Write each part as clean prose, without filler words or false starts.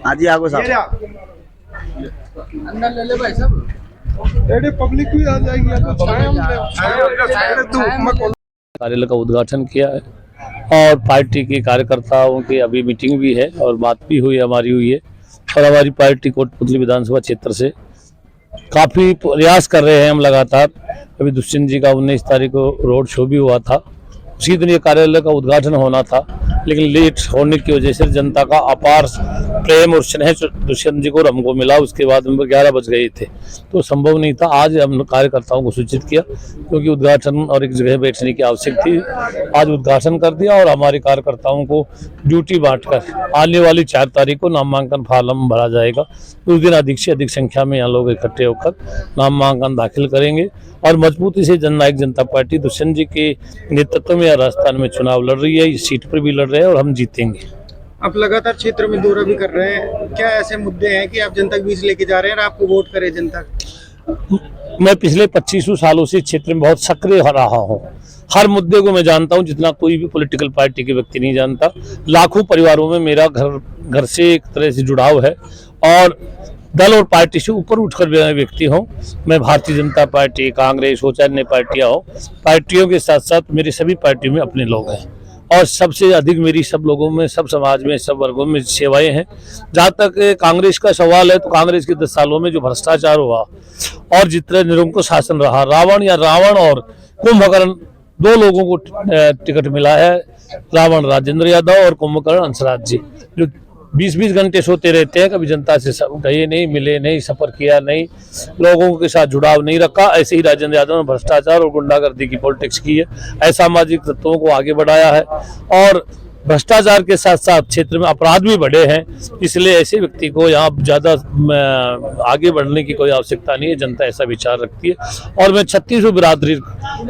हाँ जी आगो साहब। पब्लिक भी आ जाएगी। कार्यालय का उद्घाटन किया है और पार्टी के कार्यकर्ताओं की अभी मीटिंग भी है और बात भी हमारी हुई है। और हमारी पार्टी कोटपुतली विधानसभा क्षेत्र से काफ़ी प्रयास कर रहे हैं हम लगातार। अभी दुष्यंत जी का 19 तारीख को रोड शो भी हुआ था, उसी दिन ये कार्यालय का उद्घाटन होना था, लेकिन लेट होने की वजह से जनता का अपार प्रेम और स्नेह दुष्यंत जी को हमको मिला। उसके बाद हम 11 बज गए थे तो संभव नहीं था। आज हम कार्यकर्ताओं को सूचित किया क्योंकि उद्घाटन और एक जगह बैठने की आवश्यकता थी। आज उद्घाटन कर दिया और हमारे कार्यकर्ताओं को ड्यूटी बांटकर आने वाली 4 तारीख को नामांकन फॉर्म भरा जाएगा। उस दिन अधिक से अधिक संख्या में यहाँ लोग इकट्ठे होकर नामांकन दाखिल करेंगे और मजबूती से जननायक जनता पार्टी दुष्यंत जी के नेतृत्व में राजस्थान में चुनाव लड़ रही है। इस सीट पर भी लड़ रहे हैं और हम जीतेंगे। आप लगातार क्षेत्र में दौरा भी कर रहे हैं, क्या ऐसे मुद्दे हैं कि आप जनता के बीच लेके जा रहे हैं और आपको वोट करे जनता? मैं पिछले 25 सालों से क्षेत्र में बहुत सक्रिय रहा हूँ। हर मुद्दे को मैं जानता हूँ जितना कोई भी पॉलिटिकल पार्टी के व्यक्ति नहीं जानता। लाखों परिवारों में मेरा घर से एक तरह से जुड़ाव है और दल और पार्टी से ऊपर उठकर व्यक्ति हूँ। मैं भारतीय जनता पार्टी, कांग्रेस हो चाहे अन्य पार्टियाँ हो, पार्टियों के साथ साथ मेरी सभी पार्टियों में अपने लोग हैं और सबसे अधिक मेरी सब लोगों में, सब समाज में, सब वर्गों में सेवाएं हैं। जहाँ तक कांग्रेस का सवाल है तो कांग्रेस के 10 सालों में जो भ्रष्टाचार हुआ और जितना निरंकुश शासन रहा, रावण और कुंभकर्ण 2 लोगों को टिकट मिला है। रावण राजेंद्र यादव और कुंभकर्ण हंसराज जी, जो 20-20 घंटे सोते रहते हैं, कभी जनता से गए नहीं, मिले नहीं, सफर किया नहीं, लोगों के साथ जुड़ाव नहीं रखा। ऐसे ही राजेंद्र यादव ने भ्रष्टाचार और गुंडागर्दी की पॉलिटिक्स की है, असामाजिक तत्वों को आगे बढ़ाया है और भ्रष्टाचार के साथ साथ क्षेत्र में अपराध भी बढ़े हैं। इसलिए ऐसे व्यक्ति को यहाँ ज़्यादा आगे बढ़ने की कोई आवश्यकता नहीं है। जनता ऐसा विचार रखती है और मैं 36 बिरादरी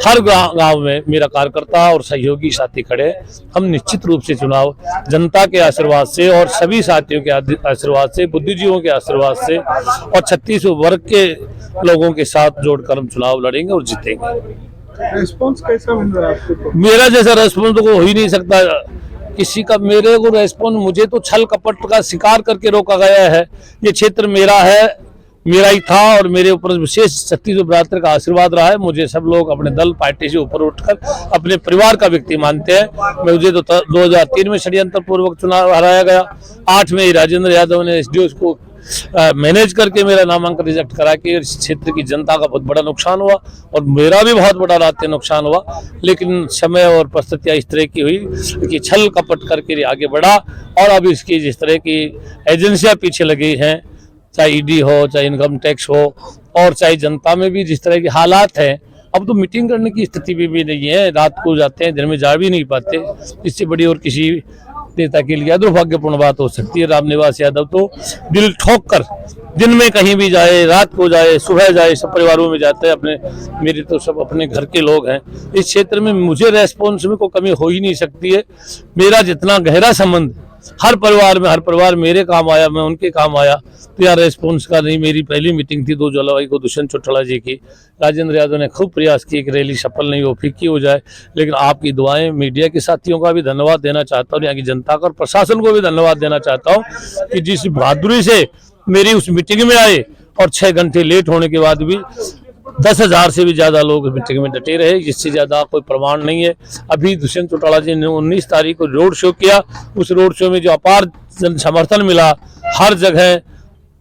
हर गांव में मेरा कार्यकर्ता और सहयोगी साथी खड़े हैं। हम निश्चित रूप से चुनाव जनता के आशीर्वाद से और सभी साथियों के आशीर्वाद से, बुद्धिजीवियों के आशीर्वाद से और 36 वर्ग के लोगों के साथ जोड़कर हम चुनाव लड़ेंगे और जीतेंगे। रिस्पॉन्स कैसा मिल रहा है आपको? मेरा जैसा रेस्पॉन्स तो हो ही नहीं सकता किसी का। मेरे को रेस्पॉन्स, मुझे तो छल कपट का शिकार करके रोका गया है। ये क्षेत्र मेरा है, मेरा ही था और मेरे ऊपर विशेष 36 बिरादरी का आशीर्वाद रहा है। मुझे सब लोग अपने दल पार्टी से ऊपर उठकर अपने परिवार का व्यक्ति मानते हैं। मुझे तो 2003 में षड्यंत्र पूर्वक चुनाव हराया गया। 8 में राजेंद्र यादव ने एसडीओ को मैनेज करके मेरा नामांकन रिजेक्ट करा के इस क्षेत्र की जनता का बहुत बड़ा नुकसान हुआ और मेरा भी बहुत बड़ा रास्ते नुकसान हुआ। लेकिन समय और परिस्थितियाँ इस तरह की हुई कि छल कपट करके आगे बढ़ा और अब इसकी जिस तरह की एजेंसियां पीछे लगी हैं, चाहे ईडी हो, चाहे इनकम टैक्स हो और चाहे जनता में भी जिस तरह के हालात हैं, अब तो मीटिंग करने की स्थिति भी नहीं है। रात को जाते हैं, दिन में जा भी नहीं पाते। इससे बड़ी और किसी नेता के लिए दुर्भाग्यपूर्ण बात हो सकती है। रामनिवास यादव तो दिल ठोक कर दिन में कहीं भी जाए, रात को जाए, सुबह जाए, सब परिवारों में जाते हैं। अपने मेरे तो सब अपने घर के लोग हैं। इस क्षेत्र में मुझे रेस्पॉन्स में कोई कमी हो ही नहीं सकती है। मेरा जितना गहरा संबंध हर परिवार मेरे काम आया, मैं उनके काम आया, तो यार रेस्पॉन्स का नहीं। मेरी पहली मीटिंग थी 2 जुलाई को दुष्यंत चौटाला जी की। राजेंद्र यादव ने खूब प्रयास किए कि रैली सफल नहीं हो, फीकी हो जाए, लेकिन आपकी दुआएं, मीडिया के साथियों का भी धन्यवाद देना चाहता हूँ, यहाँ की जनता का और प्रशासन को भी धन्यवाद देना चाहता हूँ कि जिस बहादुरी से मेरी उस मीटिंग में आए और 6 घंटे लेट होने के बाद भी 10,000 से भी ज्यादा लोग मीटिंग में डटे रहे। इससे ज्यादा कोई प्रमाण नहीं है। अभी दुष्यंत चौटाला जी ने 19 तारीख को रोड शो किया, उस रोड शो में जो अपार जन समर्थन मिला, हर जगह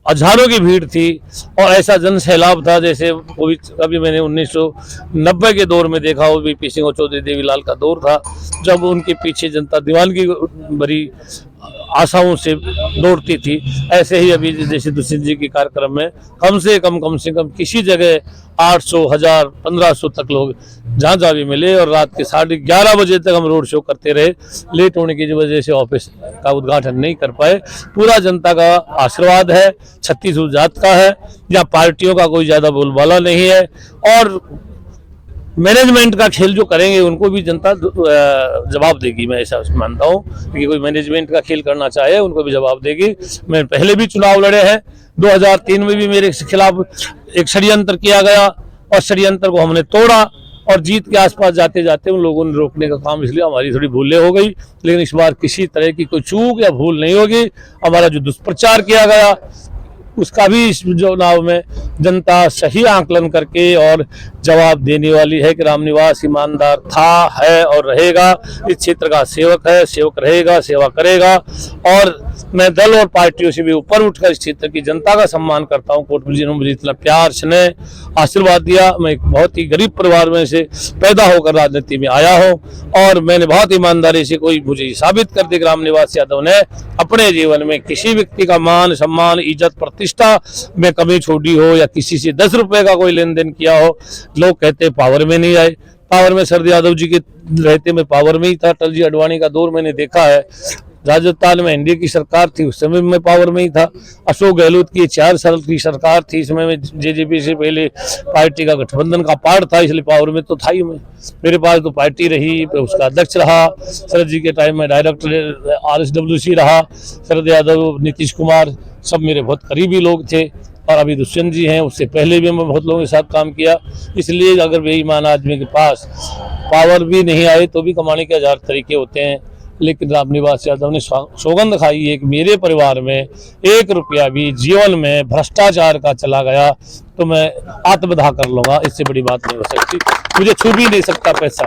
हजारों की भीड़ थी और ऐसा जन सैलाब था जैसे कभी मैंने 1990 के दौर में देखा हो। बीपी सिंह और चौधरी देवीलाल का दौर था जब उनके पीछे जनता दीवानगी भरी आशाओं से दौड़ती थी। ऐसे ही अभी जैसे दुष्यंत जी के कार्यक्रम में कम से कम किसी जगह 800, 1000, 1500 तक लोग जहाँ भी मिले और रात के 11:30 बजे तक हम रोड शो करते रहे। लेट होने की वजह से ऑफिस का उद्घाटन नहीं कर पाए। पूरा जनता का आशीर्वाद है, 36 जात का है, यहाँ पार्टियों का कोई ज्यादा बोलबाला नहीं है और मैनेजमेंट का खेल जो करेंगे उनको भी जनता जवाब देगी। मैं ऐसा मानता हूँ कि कोई मैनेजमेंट का खेल करना चाहे उनको भी जवाब देगी। मैं पहले भी चुनाव लड़े हैं, 2003 में भी मेरे खिलाफ एक षड्यंत्र किया गया और षड्यंत्र को हमने तोड़ा और जीत के आसपास जाते जाते उन लोगों ने रोकने का काम, इसलिए हमारी थोड़ी भूलें हो गई। लेकिन इस बार किसी तरह की कोई चूक या भूल नहीं होगी। हमारा जो दुष्प्रचार किया गया उसका भी इस चुनाव में जनता सही आंकलन करके और जवाब देने वाली है कि रामनिवास ईमानदार था, है और रहेगा। इस क्षेत्र का सेवक है, सेवक रहेगा, सेवा करेगा। और मैं दल और पार्टियों से भी ऊपर उठकर इस क्षेत्र की जनता का सम्मान करता हूँ। कोटपुर जी ने मुझे इतना प्यार, स्नेह, आशीर्वाद दिया। मैं एक बहुत ही गरीब परिवार में से पैदा होकर राजनीति में आया हूँ और मैंने बहुत ईमानदारी से, कोई मुझे साबित कर दे कि रामनिवास यादव ने अपने जीवन में किसी व्यक्ति का मान, सम्मान, इज्जत, प्रतिष्ठा में कमी छोड़ी हो या किसी से 10 रुपए का कोई लेन देन किया हो। लोग कहते पावर में नहीं आए, पावर में शरद यादव जी के रहते में पावर में ही था। अटल जी, अडवाणी का दौर मैंने देखा है। राजस्थान में एनडीए की सरकार थी, उस समय में पावर में ही था। अशोक गहलोत की 4 साल की सरकार थी, इसमें मैं जेजेपी से पहले पार्टी का गठबंधन का पार्ट था, इसलिए पावर में तो था ही। मैं, मेरे पास तो पार्टी रही, उसका अध्यक्ष रहा। शरद जी के टाइम में डायरेक्टर RSWC रहा। शरद यादव, नीतीश कुमार सब मेरे बहुत करीबी लोग थे। और अभी दुष्यंत जी हैं, उससे पहले भी मैं बहुत लोगों के साथ काम किया। इसलिए अगर बेईमान आदमी के पास पावर भी नहीं आए तो भी कमाने के 1000 तरीके होते हैं। लेकिन रामनिवास यादव ने सौगंध खाई है कि मेरे परिवार में 1 रुपया भी जीवन में भ्रष्टाचार का चला गया तो मैं आत्मदाह कर लूंगा। इससे बड़ी बात नहीं हो सकती। मुझे छू भी नहीं सकता पैसा।